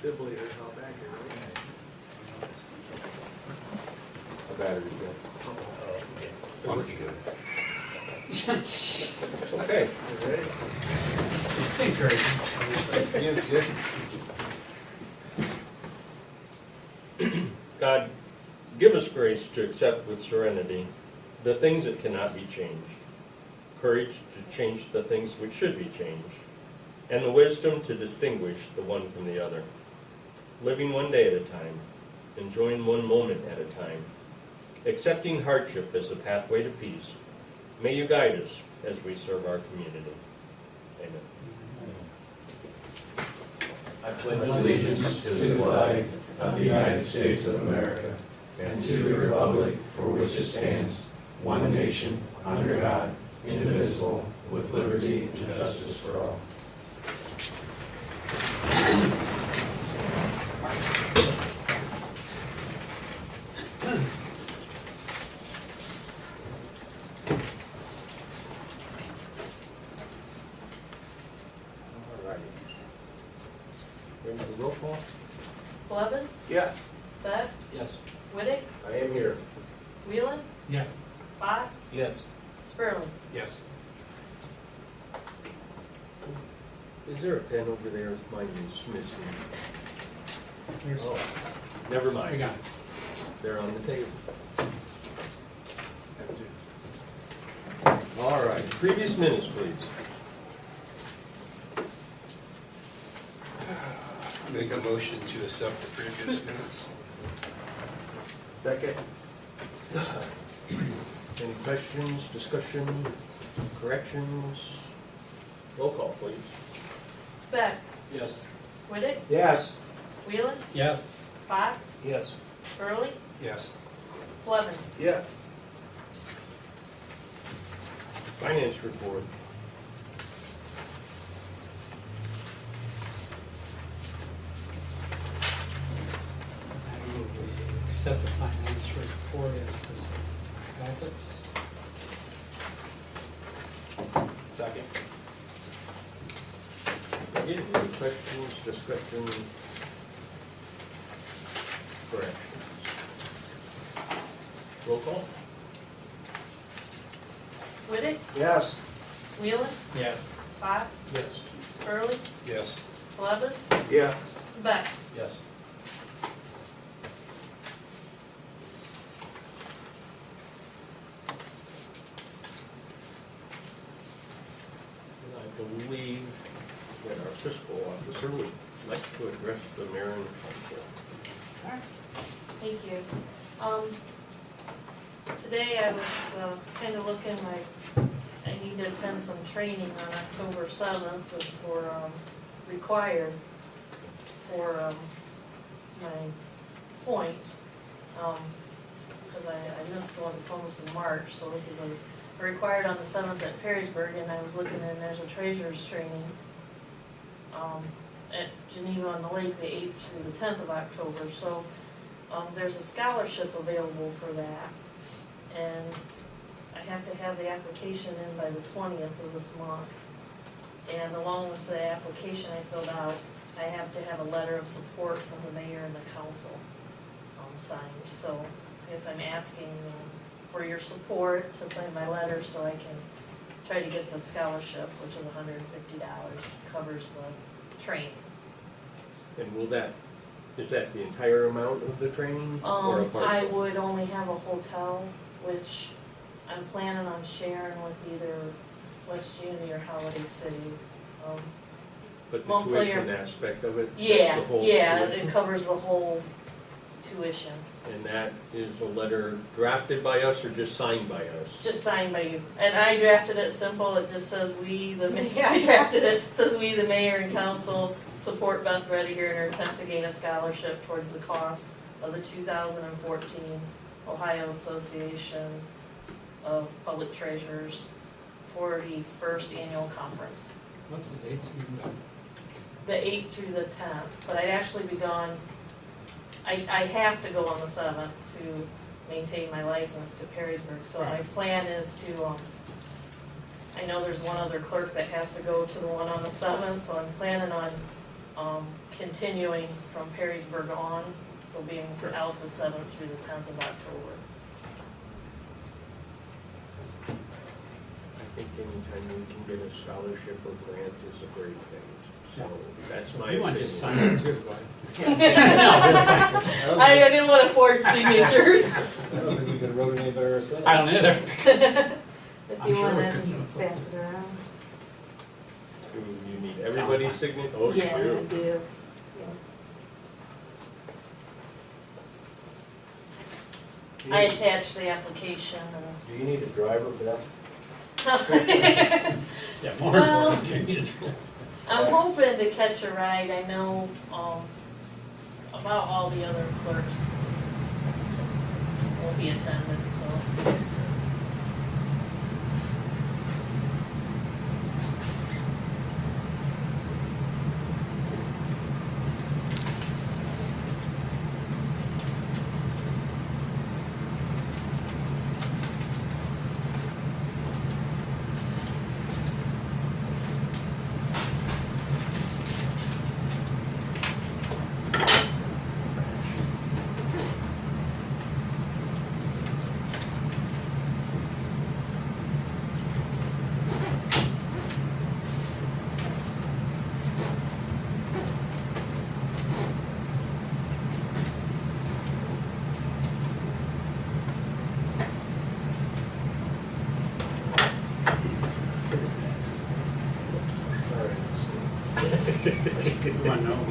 defibrillators out back here, right? The battery's dead. One's good. Okay. You ready? Think great. Thanks again, Skip. God, give us grace to accept with serenity the things that cannot be changed, courage to change the things which should be changed, and the wisdom to distinguish the one from the other. Living one day at a time, enjoying one moment at a time, accepting hardship as a pathway to peace, may you guide us as we serve our community. Amen. I pledge Allegiance to the flag of the United States of America and to the republic for which it stands, one nation, under God, indivisible, with liberty and justice for all. All righty. Ready for roll call? Blevins, Yes. Beck, Yes. Whittick, I am here. Wheelan, Yes. Fox, Yes. Spurley. Yes. Is there a pen over there? Mine is missing. Here's, Oh, never I mind. got it. They're on the table. Have to. All right, previous minutes, please. Make a motion to accept the previous minutes. Second? Any questions, discussion, corrections? Roll call, please. Beck, Yes. Whittick, Yes. Wheelan, Yes. Fox, Yes. Spurley, Yes. Blevins. Yes. Finance report. I move we accept the finance report as presented. Packets. Second? Again, any questions, discussion, corrections? Roll call? Whittick, Yes. Wheelan, Yes. Fox, Yes. Spurley, Yes. Blevins, Yes. Beck. Yes. And I believe that our fiscal officer would like to address the mayor and council. Thank you. Today I was kind of looking like I need to attend some training on October 7th for required for my points. Because I missed one almost in March, so this is a required on the 7th at Perrysburg, and I was looking and there's a treasurer's training at Geneva on the Lake, the 8th through the 10th of October. So there's a scholarship available for that, and I have to have the application in by the 20th of this month. And along with the application I filled out, I have to have a letter of support from the mayor and the council signed. So I guess I'm asking for your support to sign my letter so I can try to get the scholarship, which is $150, covers the training. And will that, is that the entire amount of the training or a I partial? would only have a hotel, which I'm planning on sharing with either West Unity or Holiday City. But the Montpelier. tuition aspect of it? that's Yeah, the whole yeah, tuition? it covers the whole tuition, And that is a letter drafted by us or just signed by us? just signed by you. And I drafted it simple, it just says we, the mayor, I drafted it, says we, the mayor and council, support Beth Reddy here in her attempt to gain a scholarship towards the cost of the 2014 Ohio Association of Public Treasurers 41st Annual Conference. What's the dates again? The 8th through the 10th, but I'd actually be gone, I have to go on the 7th to maintain my license to Perrysburg, so my plan is to, I know there's one other clerk that has to go to the one on the 7th, so I'm planning on continuing from Perrysburg on, so being Sure. out the 7th through the 10th of October. I think anytime we can get a scholarship or grant is a great thing. So that's my If you want to opinion. just sign it too, go ahead. No, we'll sign it. I didn't want to forge signatures. I don't think we could have wrote any by ourselves. I don't either. If I'm you sure want we to couldn't just afford pass it around. Do you need everybody's fine. signature? Oh, you Yeah, I do. do. I attached the application Do you need a driver for that? and. Yeah, more Well- important, you need to- I'm hoping to catch a ride. I know, about all the other clerks will be attending, so. You want to know?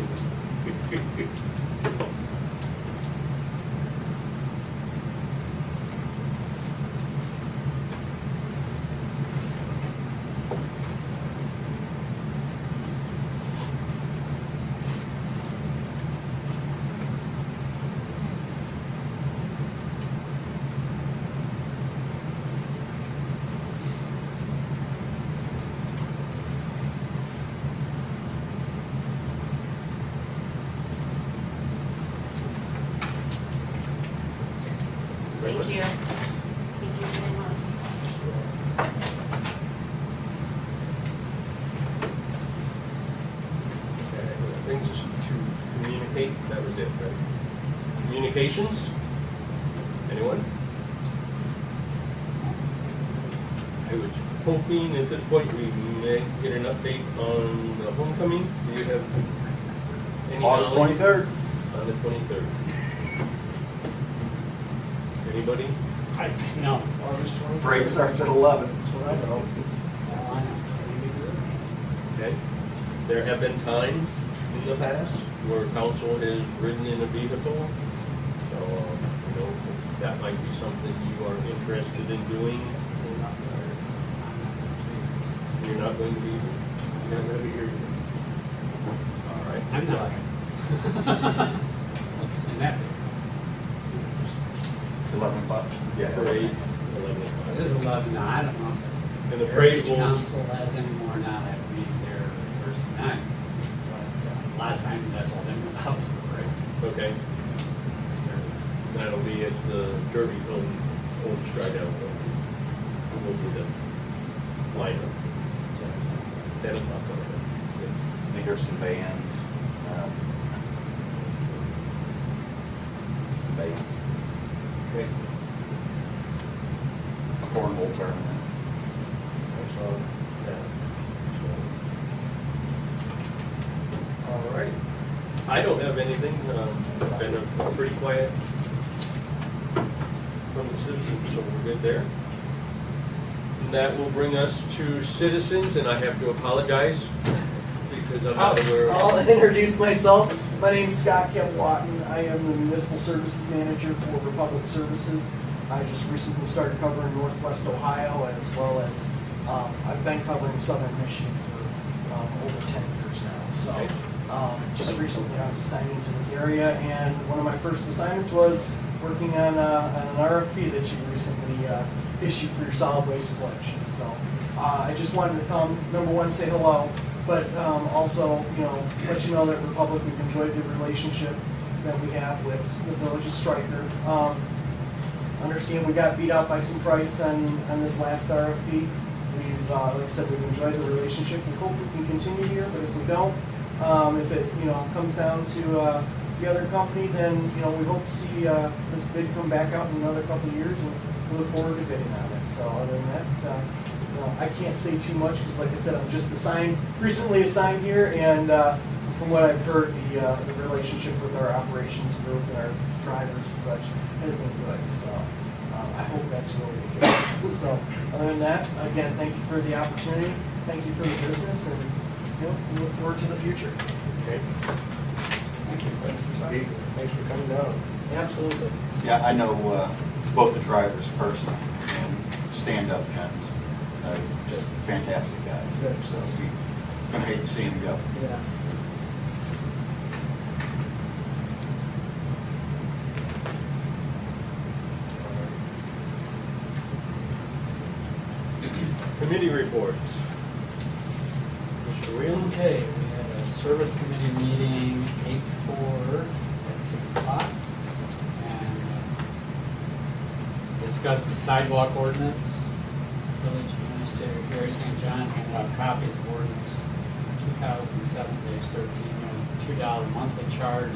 Thank you. Thank you very much. Okay, that brings us to communicate, that was it, right? Communications? Anyone? I was hoping at this point we may get an update on the homecoming. Do you have any August knowledge? 23rd. On the 23rd. Anybody? I, no. August 24th. Parade starts at 11. That's what I know. All I know. Okay. There have been times in the past where council has ridden in a vehicle. So, that might be something you are interested in doing. You're not going to be here? I'm not gonna be here. All right. I'm not. And that, 11 o'clock. Yeah. Parade, 11 o'clock. it is 11, no, I don't know. And the parade Heritage will, Council has any more now that meeting there Thursday night. But last time, that's all they were about was the parade. okay. That'll be at the Derbyville Old Stridell. Will be the lineup. 10 o'clock. I think there's some bands. Some bands. Okay. A cornhole tournament. That's all. Yeah. All right. I don't have anything. Been a pretty quiet from the citizens, so we're good there. And that will bring us to citizens, and I have to apologize because I'm not aware of. I'll introduce myself. My name's Scott Kemp-Watton. I am the Municipal Services Manager for Republic Services. I just recently started covering Northwest Ohio as well as I've been covering Southern Michigan for over 10 years now. So just recently I was assigned into this area, and one of my first assignments was working on an RFP that you recently issued for your solid waste collection. So I just wanted to come, number one, say hello, but also, let you know that Republic, we've enjoyed the relationship that we have with the Village of Stryker. Understand we got beat out by some price on this last RFP. We've, like I said, we've enjoyed the relationship. We hope we can continue here, but if we don't, If it, comes down to the other company, then, we hope to see this bid come back out in another couple of years, and we look forward to bidding on it. So other than that, I can't say too much, because like I said, I'm just recently assigned here, and from what I've heard, the relationship with our operations group and our drivers and such has been good. So I hope that's really the case. So other than that, again, thank you for the opportunity. Thank you for the business, and we look forward to the future. Okay. Thank you. Thanks for coming down. Absolutely. Yeah, I know both the drivers personally, and stand-up gents, just fantastic guys. Good. So we gonna hate to see them go. Yeah. Committee reports. Mr. Whelan? Okay, we had a service committee meeting 8/4 at 6 o'clock. And discussed the sidewalk ordinance. Village Administrator Gary St. John handed out copies of ordinance 2007-13, $2 monthly charge.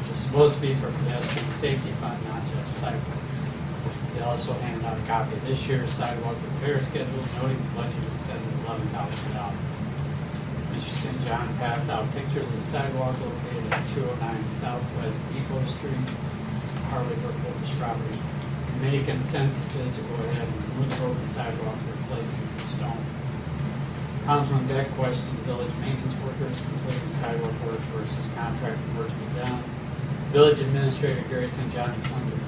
It's supposed to be for pedestrian safety fund, not just sidewalks. They also handed out a copy of this year's sidewalk repair schedule, noting the budget is set at $11,000. Mr. St. John passed out pictures of the sidewalk located at 209 Southwest Depot Street, Harley Brook Village property. The committee consensus is to go ahead and remove the broken sidewalk, replacing it with stone. Councilman Beck questioned village maintenance workers completing sidewalk work versus contracted work to be done. Village Administrator Gary St. John explained that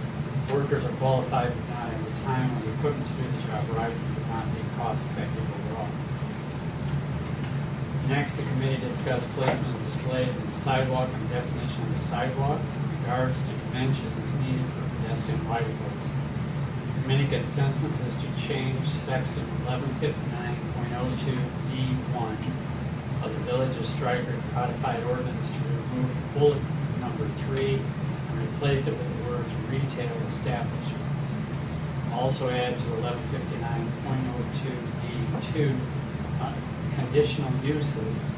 workers are qualified but not at the time when the equipment to do the job right would not be cost effective overall. Next, the committee discussed placement of displays in the sidewalk and definition of the sidewalk in regards to dimensions needed for pedestrian right-of-ways. The committee consensus is to change section 1159.02D1 of the Village of Stryker codified ordinance to remove bullet number 3 and replace it with the words retail establishments. Also add to 1159.02D2 conditional uses,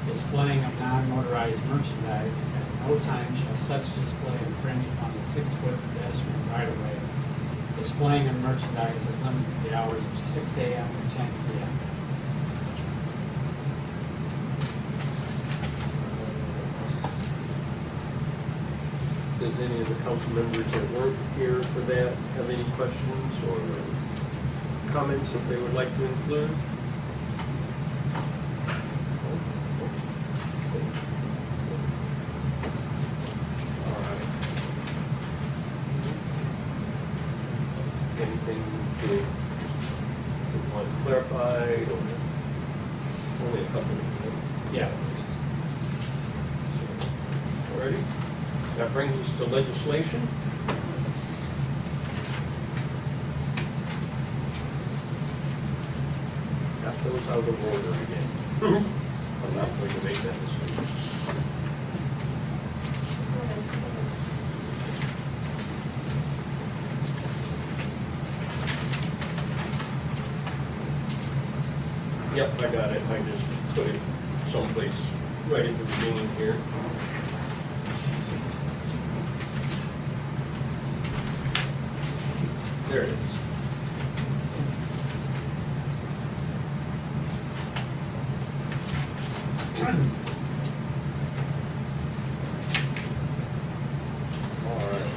displaying of non-motorized merchandise. At no time shall such display infringe upon the 6-foot pedestrian right-of-way. Displaying of merchandise is limited to the hours of 6 a.m. to 10 p.m. Does any of the council members that weren't here for that have any questions or comments that they would like to include? All right. Anything to want clarified or only a couple of them? Yeah. Alrighty. That brings us to legislation. Got those out of order again. I'm not going to make that mistake. Yep, I got it. I just put it someplace right at the beginning here. There it is. All right.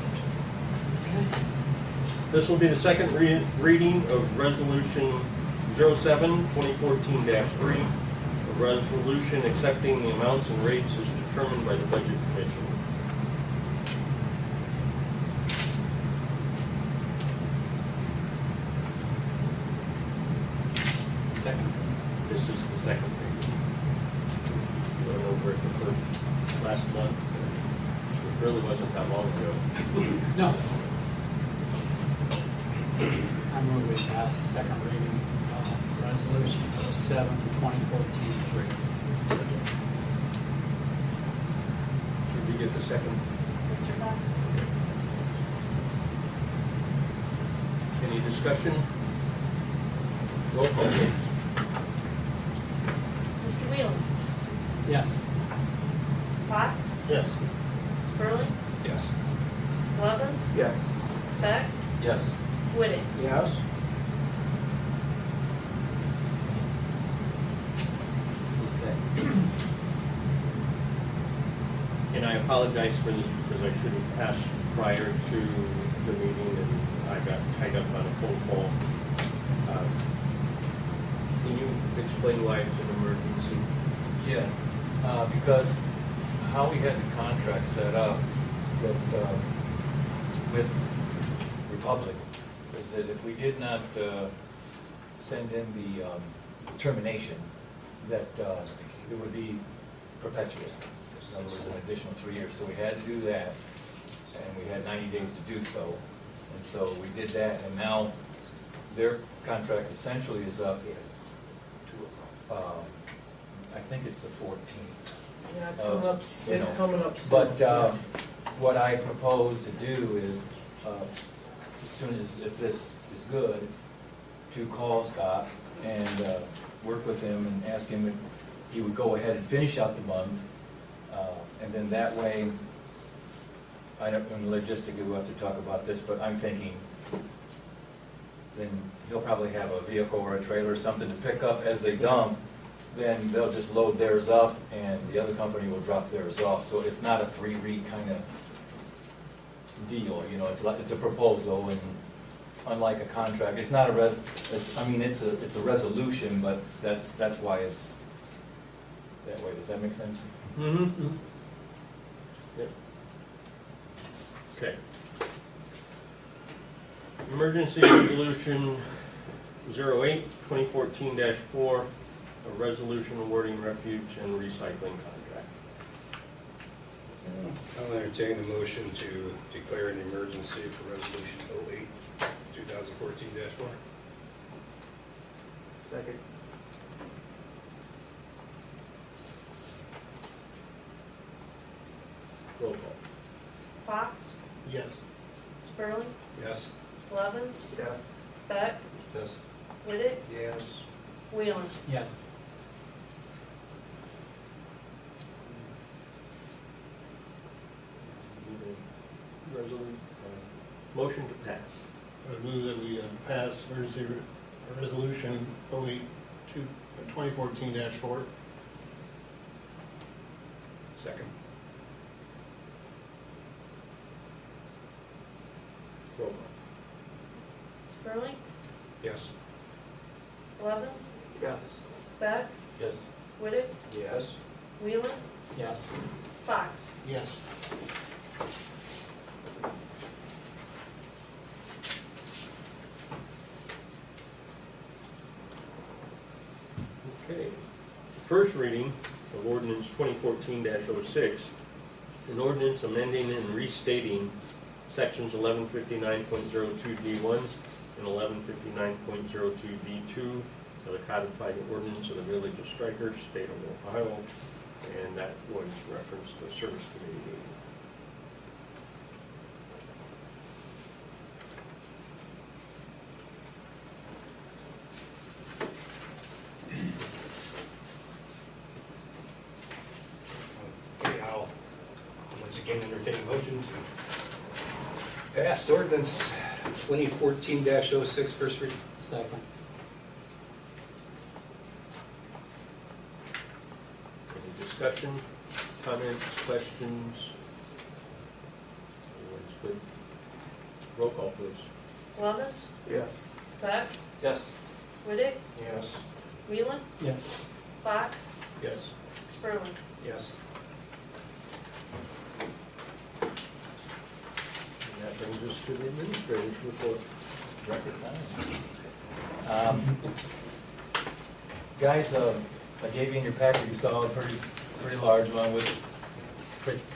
This will be the second reading of Resolution 07-2014-3, a resolution accepting the amounts and rates as determined by the Budget Commission. Second. This is the second reading. We went over it the last month, which really wasn't that long ago. No. I move we pass the second reading of resolution 07-2014-3. Did you get the second? Mr. Fox? Any discussion? Roll call, please. Mr. Whelan? Yes. Fox, Yes. Sperling, Yes. Levens, Yes. Beck, Yes. Whittick. Yes. Okay. And I apologize for this because I should have asked prior to the meeting and I got tied up on a phone call. Can you explain why it's an emergency? Yes, because how we had the contract set up that, with Republic is that if we did not send in the termination, that it would be perpetuous. In other words, an additional 3 years. So we had to do that, and we had 90 days to do so. And so we did that, and now their contract essentially is up to, I think it's the 14th. Yeah, it's Of, coming up, you it's know, coming up soon. But what I propose to do is, as soon as, if this is good, to call Scott and work with him and ask him if he would go ahead and finish out the month. And then that way, I don't, and logistically, we'll have to talk about this, but I'm thinking, then he'll probably have a vehicle or a trailer or something to pick up as they dump. Then they'll just load theirs up and the other company will drop theirs off. So it's not a 3-week kind of deal, you know, it's like, it's a proposal, and unlike a contract, it's not a I mean, it's a resolution, but that's why it's that way. Does that make sense? Mm-hmm. Yep. Okay. Emergency Resolution 08, 2014-4, a resolution awarding refuge and recycling contract. I'll entertain the motion to declare an emergency for Resolution 08, 2014-4. Second. Roll call. Fox, Yes. Sperling, Yes. Levens, Yes. Beck, Yes. Whittick, Yes. Wheeling. Yes. Motion to pass. I move that we pass emergency resolution 08 2014-4. Second. Roll call. Sperling, Yes. Levens, Yes. Beck, Yes. Whittick, Yes. Wheeling, Yes. Fox. Yes. Okay. First reading of ordinance 2014-06, an ordinance amending and restating sections 1159.02D1 and 1159.02D2 of the codified ordinance of the Village of Stryker, State of Ohio, and that was referenced to the service committee meeting. Okay, I'll once again entertain a motion to pass ordinance 2014-06, first reading. Second. Any discussion, comments, questions? Everyone's good? Roll call, please. Levens, Yes. Beck, Yes. Whittick, Yes. Wheeling, Yes. Fox, Yes. Sperling. Yes. And that brings us to the administrator's report. Record time. Guys, I gave you in your packet, you saw a pretty large one with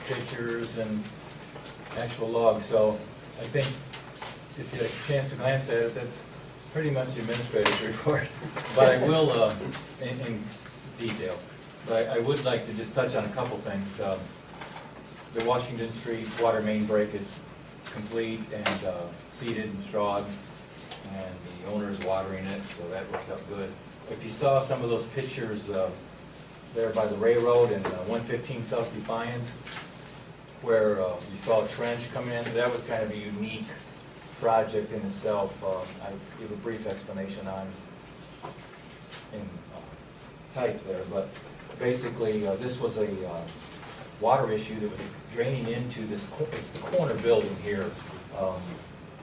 pictures and actual logs, so I think if you had a chance to glance at it, that's pretty much the administrator's report. But I will, in detail, but I would like to just touch on a couple things. The Washington Street water main break is complete and seeded and strawed, and the owner is watering it, so that worked out good. If you saw some of those pictures there by the railroad and 115 South Defiance, where you saw a trench coming in. That was kind of a unique project in itself. I give a brief explanation on in type there, but basically this was a water issue that was draining into this, it's the corner building here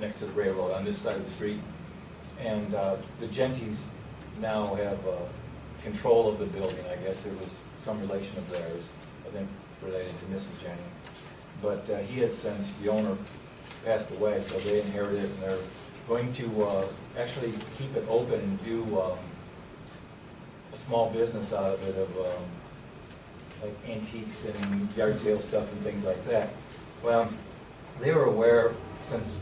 next to the railroad on this side of the street. And the Genties now have control of the building. I guess it was some relation of theirs, I think related to Mrs. Jenny. But he had, since the owner passed away, so they inherited it, and they're going to actually keep it open and do a small business out of it, of like antiques and yard sale stuff and things like that. Well, they were aware, since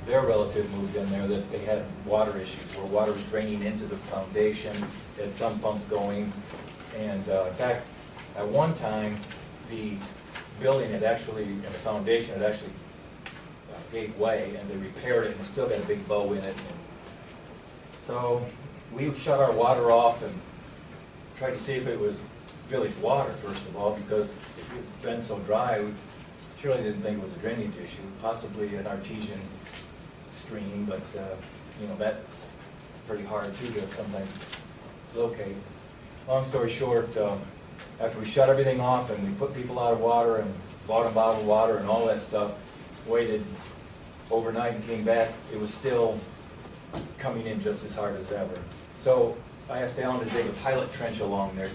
their relative moved in there, that they had water issues, where water was draining into the foundation, they had some pumps going, and in fact, at one time, the building had actually, and the foundation had actually gave way, and they repaired it, and it still got a big bow in it. And so we shut our water off and tried to see if it was village water, first of all, because it had been so dry, we surely didn't think it was a drainage issue, possibly an artesian stream, but you know, that's pretty hard too to sometimes locate. Long story short, after we shut everything off and we put people out of water and bought them bottled water and all that stuff, waited overnight and came back, it was still coming in just as hard as ever. So I asked Alan to dig a pilot trench along there, and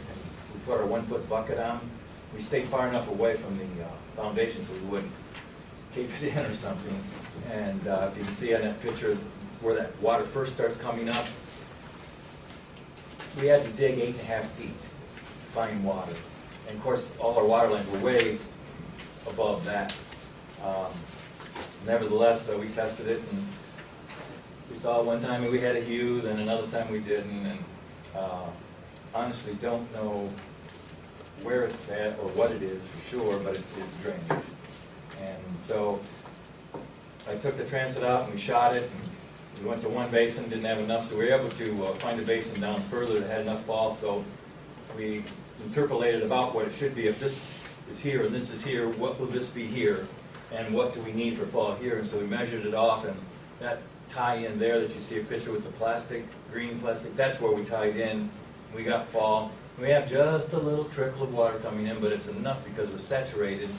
we put our 1-foot bucket on. We stayed far enough away from the foundation so we wouldn't cave it in or something. And if you can see on that picture where that water first starts coming up, we had to dig 8.5 feet to find water. And of course, all our water lines were way above that. Nevertheless, we tested it, and we thought one time we had a hue, then another time we didn't, and honestly don't know where it's at or what it is for sure, but it is drainage. And so I took the transit out and we shot it, and we went to one basin, didn't have enough, so we were able to find a basin down further that had enough fall, so we interpolated about what it should be. If this is here and this is here, what will this be here? And what do we need for fall here? And so we measured it off, and that tie in there that you see a picture with the plastic, green plastic, that's where we tied in. We got fall. We have just a little trickle of water coming in, but it's enough because it was saturated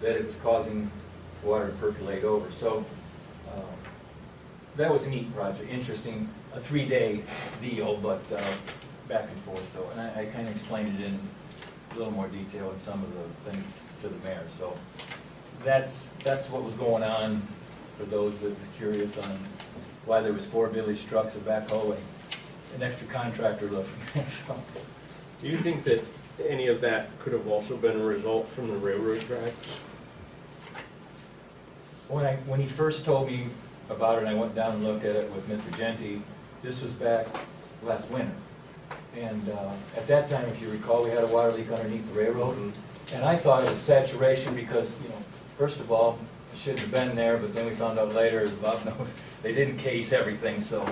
that it was causing water to percolate over. So that was a neat project, interesting, a 3-day deal, but back and forth. So, and I kind of explained it in a little more detail in some of the things to the mayor. So that's what was going on for those that was curious on why there was 4 village trucks, a backhoe, and an extra contractor looking. So, Do you think that any of that could have also been a result from the railroad tracks? when he first told me about it, and I went down and looked at it with Mr. Genty, this was back last winter. And at that time, if you recall, we had a water leak underneath the railroad. And I thought it was saturation because, you know, first of all, it shouldn't have been there, but then we found out later, as Bob knows, they didn't case everything, so.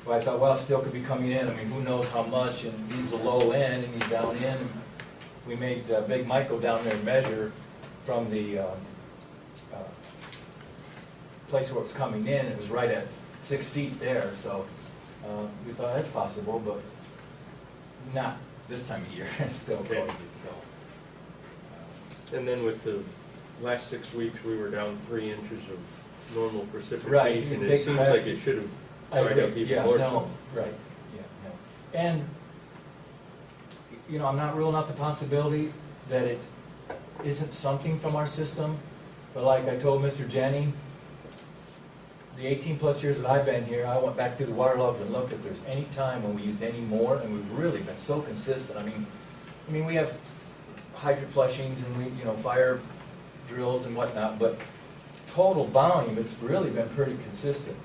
But I thought, well, it still could be coming in. I mean, who knows how much, and he's the low end, and he's down in. We made Big Mike go down there and measure from the place where it was coming in. It was right at 6 feet there, so we thought that's possible, but not this time of year. It's still cold, so. And then with the last 6 weeks, we were down 3 inches of normal Right. precipitation. It seems like it should have dried up even more. So. Right, yeah, no. And, you know, I'm not ruling out the possibility that it isn't something from our system, but like I told Mr. Jenny, the 18-plus years that I've been here, I went back through the water logs and looked if there's any time when we used any more, and we've really been so consistent. I mean, we have hydrant flushings and we, you know, fire drills and whatnot, but total volume, it's really been pretty consistent.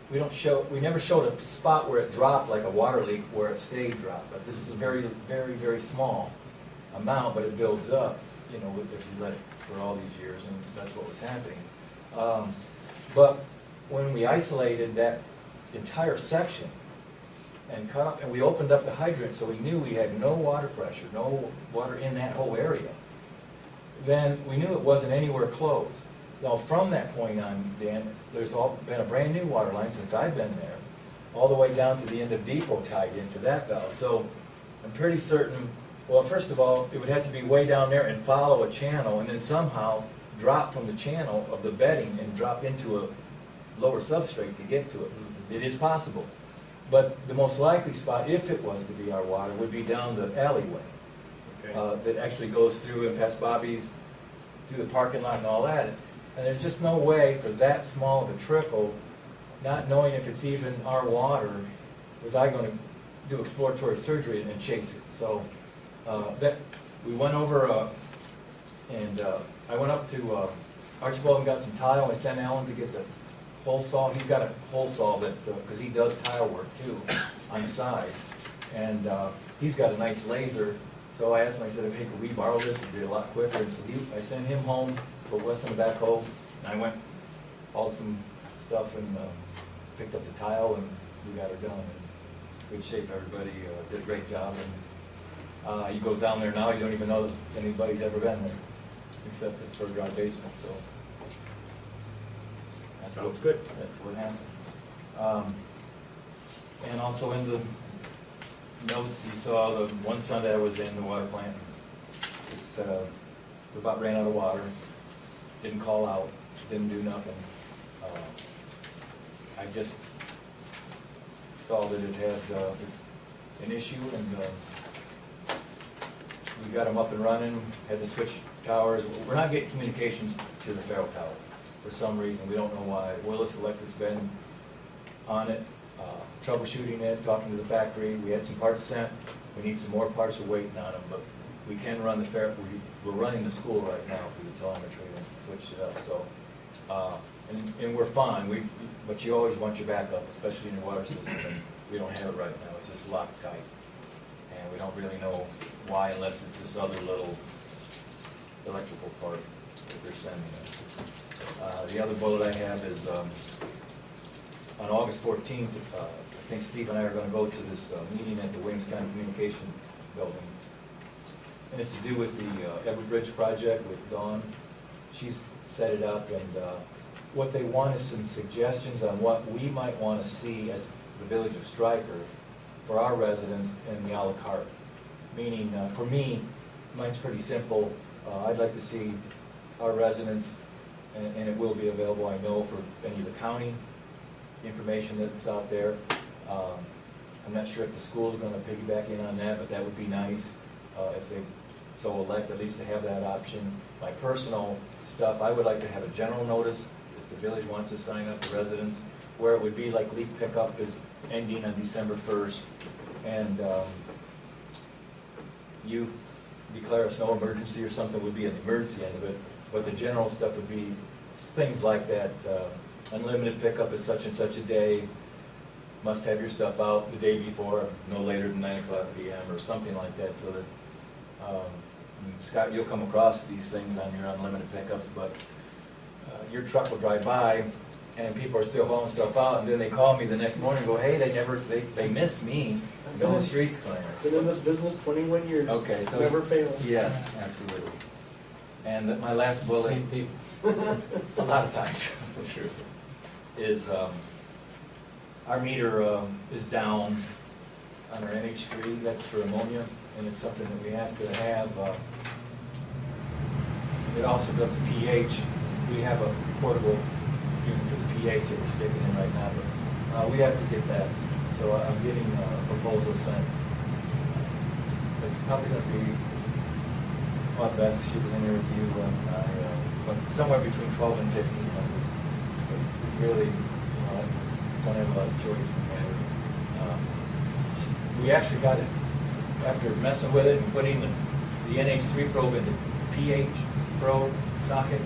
We never showed a spot where it dropped like a water leak where it stayed dropped, but this is a very, very, very small amount, but it builds up, you know, if you let it for all these years, and that's what was happening. But when we isolated that entire section and cut off, and we opened up the hydrant, so we knew we had no water pressure, no water in that whole area. Then we knew it wasn't anywhere closed. Now, from that point on, Dan, there's been a brand new water line since I've been there, all the way down to the end of Depot tied into that valve. So I'm pretty certain, well, first of all, it would have to be way down there and follow a channel, and then somehow drop from the channel of the bedding and drop into a lower substrate to get to it. It is possible. But the most likely spot, if it was to be our water, would be down the alleyway. That actually goes through and past Bobby's, through the parking lot and all that. And there's just no way for that small of a trickle, not knowing if it's even our water, was I going to do exploratory surgery and chase it. So that we went over, and I went up to Archibald and got some tile. I sent Alan to get the hole saw. He's got a hole saw that, because he does tile work too on the side. And he's got a nice laser. So I asked him, I said, hey, could we borrow this? It'd be a lot quicker. And so I sent him home, put Wes in the backhoe, and I went, hauled some stuff and picked up the tile, and we got her done. In good shape, everybody did a great job. And you go down there now, you don't even know that anybody's ever been there, except it's for a dry basement, so. Sounds good. That's what happened. And also in the notes, you saw the one Sunday I was in the water plant. We about ran out of water, didn't call out, didn't do nothing. I just saw that it had an issue, and we got them up and running, had to switch towers. We're not getting communications to the Farrell Tower for some reason. We don't know why. Willis Electric's been on it, troubleshooting it, talking to the factory. We had some parts sent. We need some more parts. We're waiting on them, but we can run the we're running the school right now through the telemetry and switched it up. So, and we're fine. But you always want your backup, especially in your water system. And we don't have it right now. It's just locked tight, and we don't really know why, unless it's this other little electrical part that they're sending us. The other bullet I have is on August 14th, I think Steve and I are going to go to this meeting at the Williams County Communication Building. And it's to do with the Everett Bridge project with Dawn. She's set it up, and what they want is some suggestions on what we might want to see as the Village of Stryker for our residents in the a la carte. Meaning, for me, mine's pretty simple. I'd like to see our residents, and it will be available, I know, for any of the county information that's out there. I'm not sure if the school's going to piggyback in on that, but that would be nice if they so elect, at least to have that option. My personal stuff, I would like to have a general notice if the village wants to sign up the residents, where it would be like leaf pickup is ending on December 1st, and you declare a snow emergency or something would be an emergency end of it, but the general stuff would be things like that. Unlimited pickup is such and such a day, must have your stuff out the day before, no later than 9 o'clock p.m. or something like that, so that, Scott, you'll come across these things on your unlimited pickups, but your truck will drive by and people are still hauling stuff out, and then they call me the next morning and go, hey, they missed me, no streets clearance. Been in this business 21 years. Okay, so. Never fails. Yes, absolutely. And my last bullet, Same people. a lot of times, sure, is our meter is down on our NH3, that's for ammonia, and it's something that we have to have. It also does the pH. We have a portable unit for the pH that we're sticking in right now, but we have to get that. So I'm getting a proposal sent. It's probably going to be, well, Beth, she was in here with you, but somewhere between 12 and 1,500. It's really, I don't have a lot of choice in the matter. We actually got it, after messing with it and putting the NH3 probe in the pH probe socket,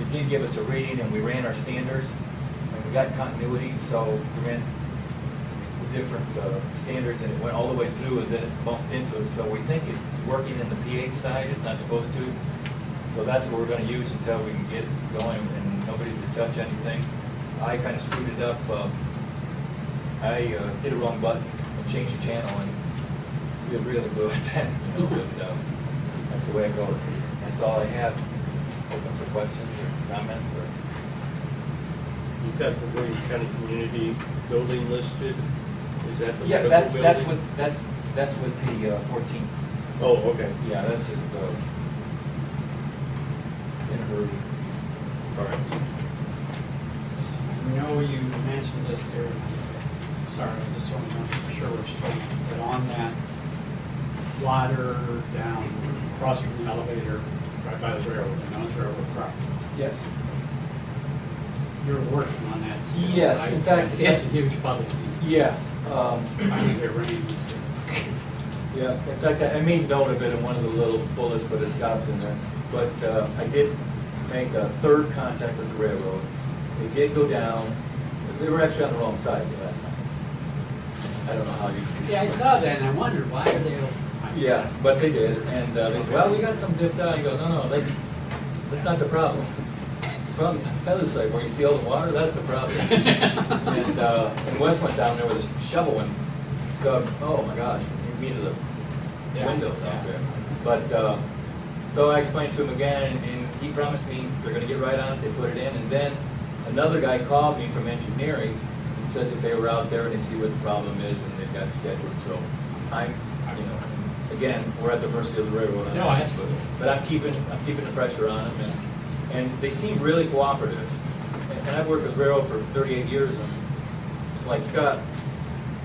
it did give us a reading, and we ran our standards, and we got continuity, so we ran the different standards, and it went all the way through, and then it bumped into it. So we think it's working in the pH side, it's not supposed to. So that's what we're going to use until we can get it going, and nobody's to touch anything. I kind of screwed it up. I hit a wrong button change the channel and we're really good at that, you know, but, that's the way it goes. That's all I have. Open for questions or comments or. You've got the Wayne County Community Building listed, is that the Yeah, medical that's building? what, that's with the 14th. Oh, okay, Yeah, that's just, in a hurry. all right. I know you mentioned this here, sorry, I just don't know for sure which told, but on that water down across from the elevator, right by the railroad, I know it's railroad property. Yes. You're working on that still. Yes, I- in fact, I see it's a huge puddle. Yes. I think it rains. Yeah, in fact, I made note of it in one of the little bullets, but it's got in there. But I did make a third contact with the railroad. They did go down, they were actually on the wrong side the last time. I don't know how you. Yeah, I saw that and I wondered, why are they? Yeah, but they did, and they said, well, we got some dipped out. He goes, no, that's not the problem. The problem's on the other side, where you see all the water, that's the problem. And Wes went down there with a shovel and dug, oh my gosh, me to the windows out there. But, so I explained to him again, and he promised me they're gonna get right on it, they put it in, and then another guy called me from engineering and said that they were out there and they see what the problem is, and they've got it scheduled, so I'm, you know, again, we're at the mercy of the railroad on No, that, absolutely. but I'm keeping the pressure on them, and they seem really cooperative. And I've worked with railroad for 38 years, and like Scott,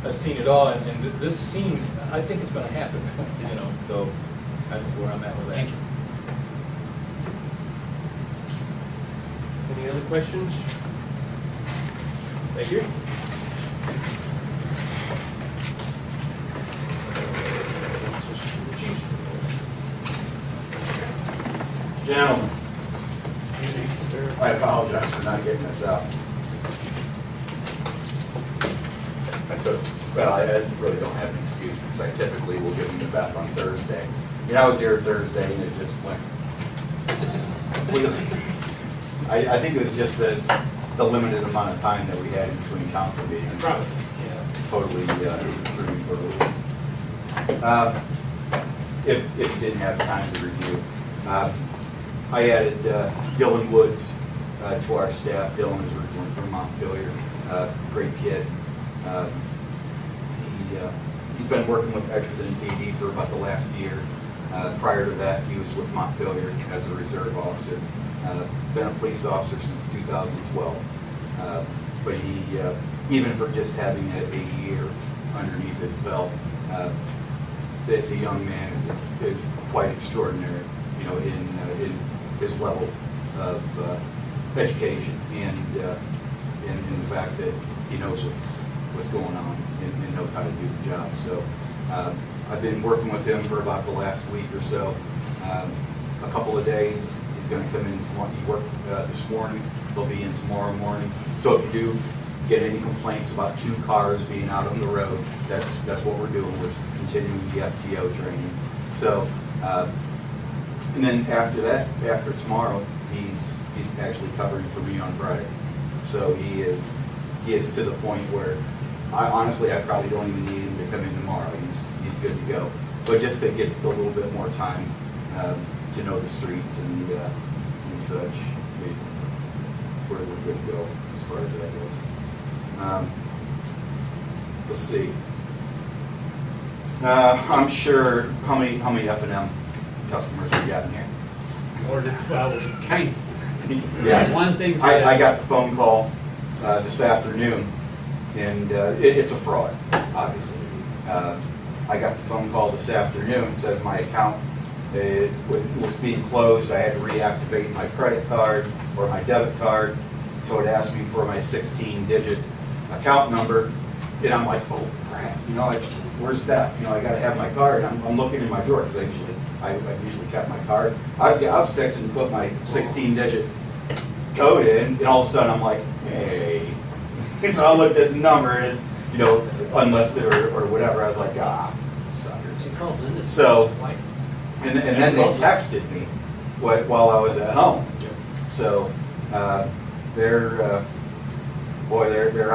I've seen it all, and this seems, I think it's gonna happen, you know, so that's where I'm at with that. Thank you. Any other questions? Thank you. Gentlemen, I apologize for not getting this out. I really don't have an excuse because I typically will give them the back on Thursday. You know, I was here Thursday and it just went. I think it was just the limited amount of time that we had in between council meetings. Probably. Totally free. If you didn't have time to review, I added Dylan Woods to our staff. Dylan is originally from Montpelier, great kid. He's been working with Edgerton PD for about the last year. Prior to that, he was with Montpelier as a reserve officer. Been a police officer since 2012. But he, even for just having a year underneath his belt, the young man is quite extraordinary, you know, in his level of education and in the fact that he knows what's going on and knows how to do the job. So I've been working with him for about the last week or so. A couple of days, he's going to come in tomorrow. He worked this morning. He'll be in tomorrow morning. So if you do get any complaints about 2 cars being out on the road, that's what we're doing. We're continuing the FTO training. So, and then after that, after tomorrow, he's actually covering for me on Friday. So he is to the point where I probably don't even need him to come in tomorrow. He's good to go. But just to get a little bit more time to know the streets and such, we're good to go as far as that goes. Let's see. I'm sure how many F&M customers we got in here? Or, well, kind of. Yeah. One thing. I got the phone call this afternoon, and it's a fraud, obviously. I got the phone call this afternoon. It says my account was being closed. I had to reactivate my credit card or my debit card, so it asked me for my 16-digit account number, and I'm like, oh crap, you know, where's Beth? You know, I got to have my card. I'm looking in my drawer because I usually kept my card. I was fixing to put my 16-digit code in, and all of a sudden I'm like, hey. And so I looked at the number, and it's, you know, unlisted or whatever. I was like, suckers. She called Linda So, twice. and then they texted me while I was at home. So they're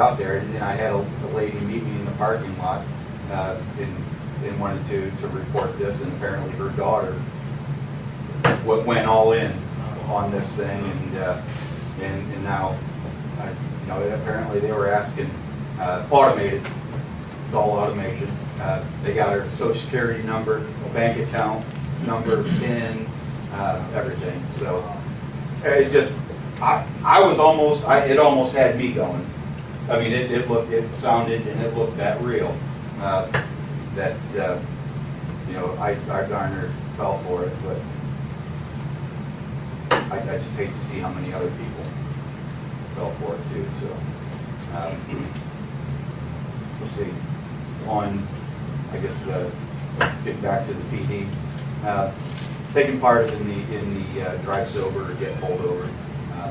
out there, and I had a lady meet me in the parking lot and wanted to report this, and apparently her daughter went all in on this thing, and now, you know, apparently they were asking, automated, it's all automation. They got her social security number, bank account number, PIN, everything, so it just, I was almost, it almost had me going. I mean, it sounded and it looked that real, that, you know, I darn near fell for it, but I just hate to see how many other people fell for it too, so. Let's see, on, I guess, getting back to the PD, taking part in the Drive Sober or Get Pulled Over,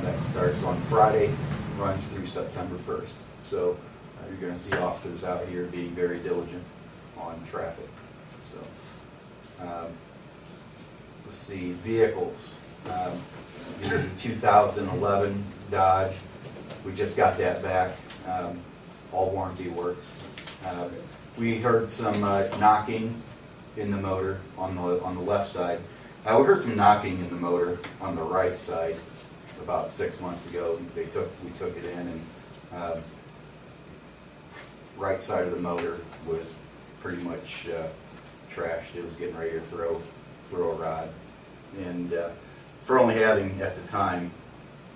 that starts on Friday, runs through September 1st. So you're going to see officers out here being very diligent on traffic. So let's see, vehicles. The 2011 Dodge, we just got that back, all warranty work. We heard some knocking in the motor on the left side. We heard some knocking in the motor on the right side about 6 months ago. We took it in, and right side of the motor was pretty much trashed. It was getting ready to throw a rod, and for only having at the time,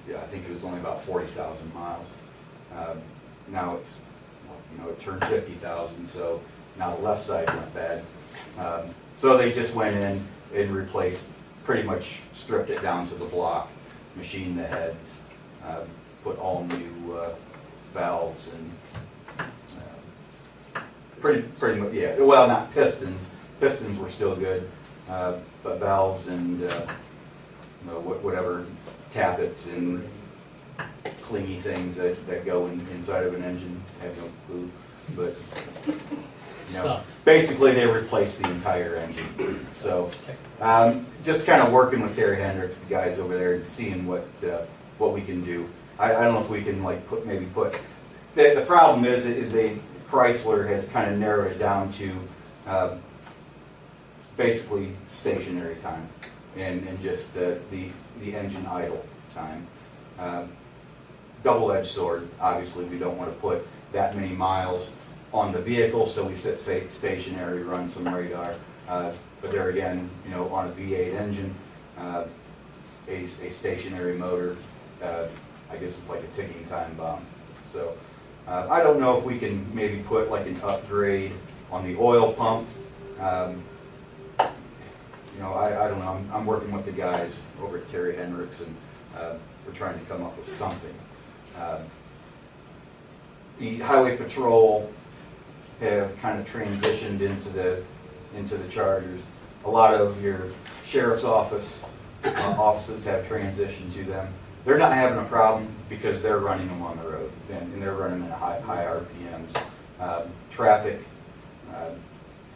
I think it was only about 40,000 miles. Now it's, you know, it turned 50,000, so now the left side went bad. So they just went in and replaced, pretty much stripped it down to the block, machined the heads, put all new valves and pretty much, yeah, well, not pistons. Pistons were still good, but valves and you know, whatever tappets and clingy things that go inside of an engine, I have no clue, but you know, basically they replaced the entire engine. So just kind of working with Terry Hendricks, the guys over there, and seeing what we can do. I don't know if we can like put the problem is Chrysler has kind of narrowed it down to basically stationary time and just the engine idle time. Double-edged sword. Obviously, we don't want to put that many miles on the vehicle, so we sit stationary, run some radar. But there again, you know, on a V8 engine, a stationary motor, I guess it's like a ticking time bomb. So I don't know if we can maybe put like an upgrade on the oil pump. You know, I don't know. I'm working with the guys over at Terry Hendricks, and we're trying to come up with something. The Highway Patrol have kind of transitioned into the Chargers. A lot of your sheriff's offices have transitioned to them. They're not having a problem because they're running them on the road, and they're running them at high RPMs. Traffic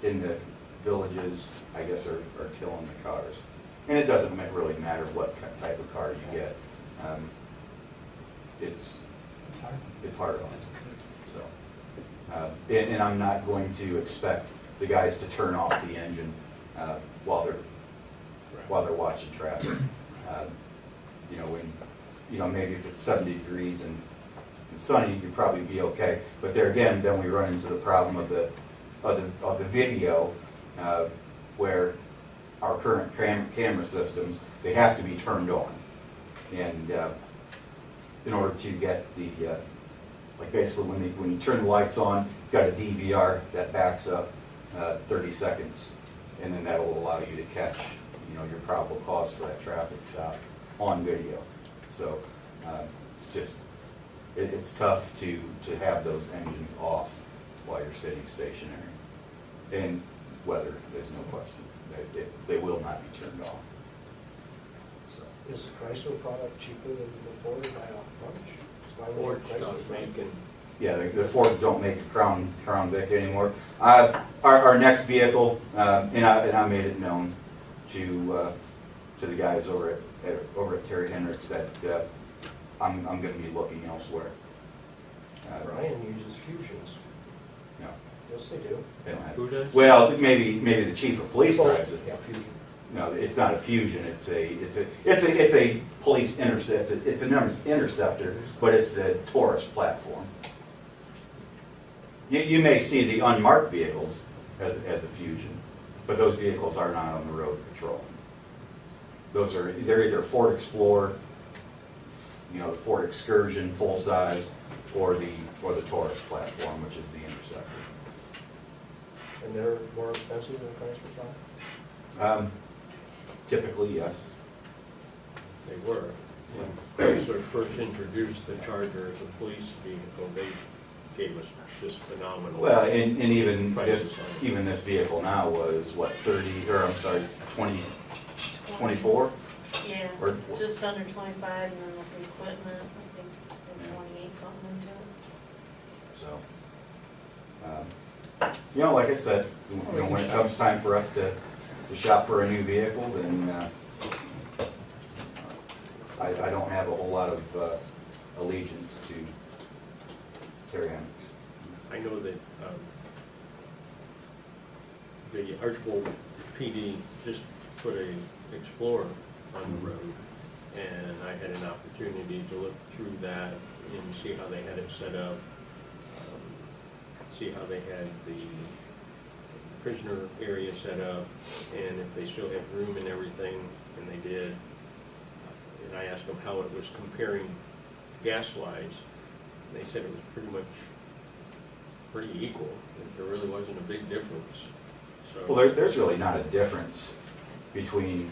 in the villages, I guess, are killing the cars. And it doesn't really matter what type of car you get. It's hard on it. So, and I'm not going to expect the guys to turn off the engine while they're watching traffic. You know, maybe if it's 70 degrees and sunny, you'd probably be okay. But there again, then we run into the problem of the video, where our current camera systems, they have to be turned on, and in order to get the like basically when you turn the lights on, it's got a DVR that backs up 30 seconds, and then that will allow you to catch, you know, your probable cause for that traffic stop on video. So it's just it's tough to have those engines off while you're sitting stationary. And weather, there's no question, they will not be turned off. So. Is the Chrysler product cheaper than the Ford by a bunch? Why would Ford stopped making. Yeah, the Fords don't make a Crown Vic anymore. Our next vehicle, and I made it known to the guys over at Terry Hendricks that I'm going to be looking elsewhere. Ryan uses Fusions. No. Yes, they do. They don't have- Who does? Well, maybe the chief of police drives it. Yeah, Fusion. No, it's not a Fusion, it's a police interceptor, it's an interceptor, but it's the Taurus platform. You may see the unmarked vehicles as a Fusion, but those vehicles are not on the road patrol. They're either Ford Explorer, the Ford Excursion full size, or the Taurus platform, which is the interceptor. And they're more expensive than Chrysler Town? Typically, yes. They were. When Chrysler first introduced the Charger as a police vehicle, they gave us just phenomenal. Well, and even prices this vehicle now was what, 20, 24? Yeah, Or- just under 25, and then with the equipment, I think they're 28 something into it. So, like I said, when it comes time for us to shop for a new vehicle, then I don't have a whole lot of allegiance to Terry I know that the Archbold PD just put a Explorer on the road, and I had an opportunity to look through that and see how they had it set up, see how they had the prisoner area set up, and if they still have room and everything, and they did. And I asked them how it was comparing gas-wise. They said it was pretty equal. There really wasn't a big difference. So, Well, there's really not a difference between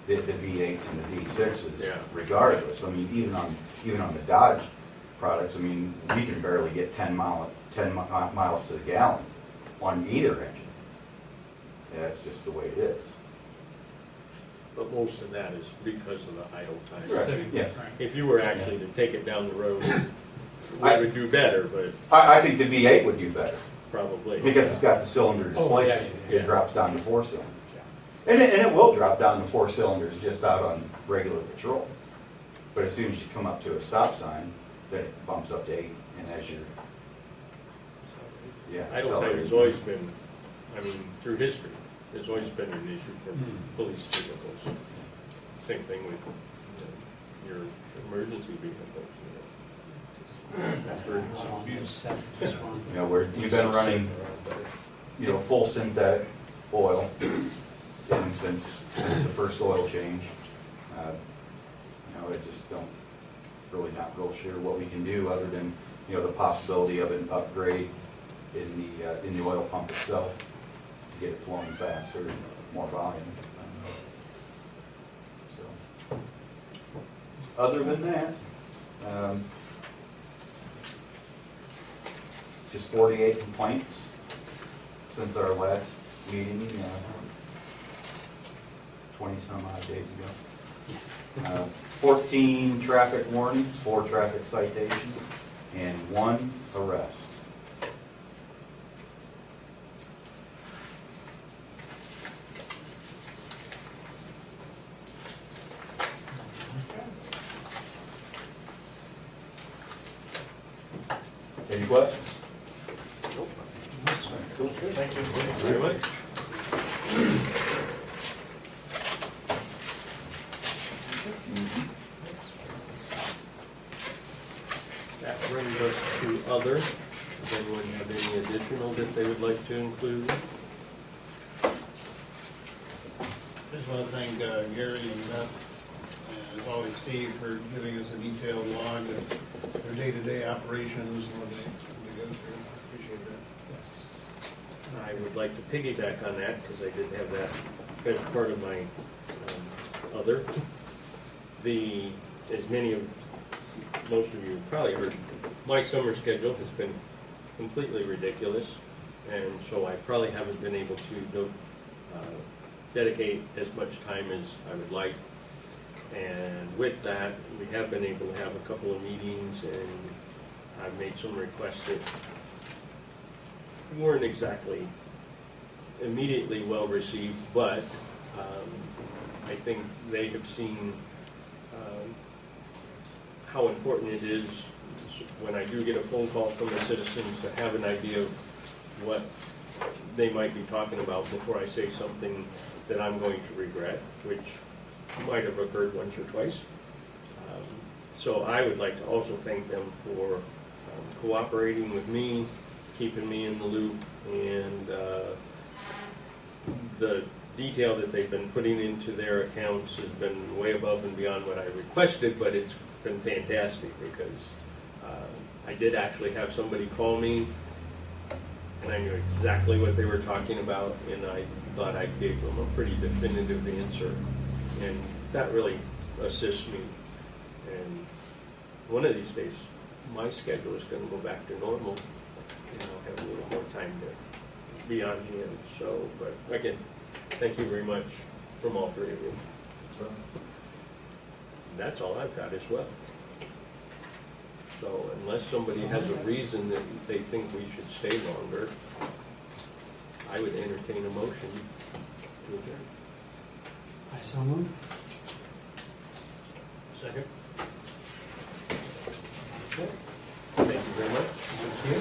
the V8s and the V6s, Yeah. regardless. I mean, even on the Dodge products, I mean, we can barely get 10 miles to the gallon on either engine. That's just the way it is. but most of that is because of the idle time. Right, yeah. If you were actually to take it down the road, I- it would do better, but I think the V8 would do better, probably. because it's got the cylinder Oh, yeah, displacement. yeah, yeah. It drops down to 4 cylinders. And it will drop down to 4 cylinders just out on regular patrol. But as soon as you come up to a stop sign, then it bumps up to 8, and as you're, yeah. Idle time has always been, through history, has always been an issue for police vehicles. Same thing with your emergency vehicles. Just one. Where you've been running, full synthetic oil since the first oil change. I just don't really not real sure what we can do other than, the possibility of an upgrade in the oil pump itself to get it flowing faster and more volume. So, other than that, just 48 complaints since our last meeting, 20-some odd days ago. 14 traffic warnings, 4 traffic citations, and 1 arrest. Any questions? Cool. Thank you. Thanks Very much. That brings us to other. Does anyone have any additional that they would like to include? Just want to thank Gary and Beth, and as always Steve, for giving us a detailed log of their day-to-day operations and what they go through. Appreciate that. I would like to piggyback on that, because I did have that as part of my other. As most of you probably heard, my summer schedule has been completely ridiculous, and so I probably haven't been able to dedicate as much time as I would like. And with that, we have been able to have a couple of meetings, and I've made some requests that weren't exactly immediately well received, but I think they have seen how important it is when I do get a phone call from a citizen to have an idea of what they might be talking about before I say something that I'm going to regret, which might have occurred once or twice. So I would like to also thank them for cooperating with me, keeping me in the loop, and the detail that they've been putting into their accounts has been way above and beyond what I requested, but it's been fantastic because I did actually have somebody call me and I knew exactly what they were talking about, and I thought I gave them a pretty definitive answer, and that really assists me. And one of these days, my schedule is going to go back to normal, and I'll have a little more time to be on hand. So, but again, thank you very much from all three of you. That's all I've got as well. So unless somebody has a reason that they think we should stay longer, I would entertain a motion to adjourn. I so move. Second. That's it. Thank you very much. Thank you.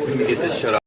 Let me get this shut off.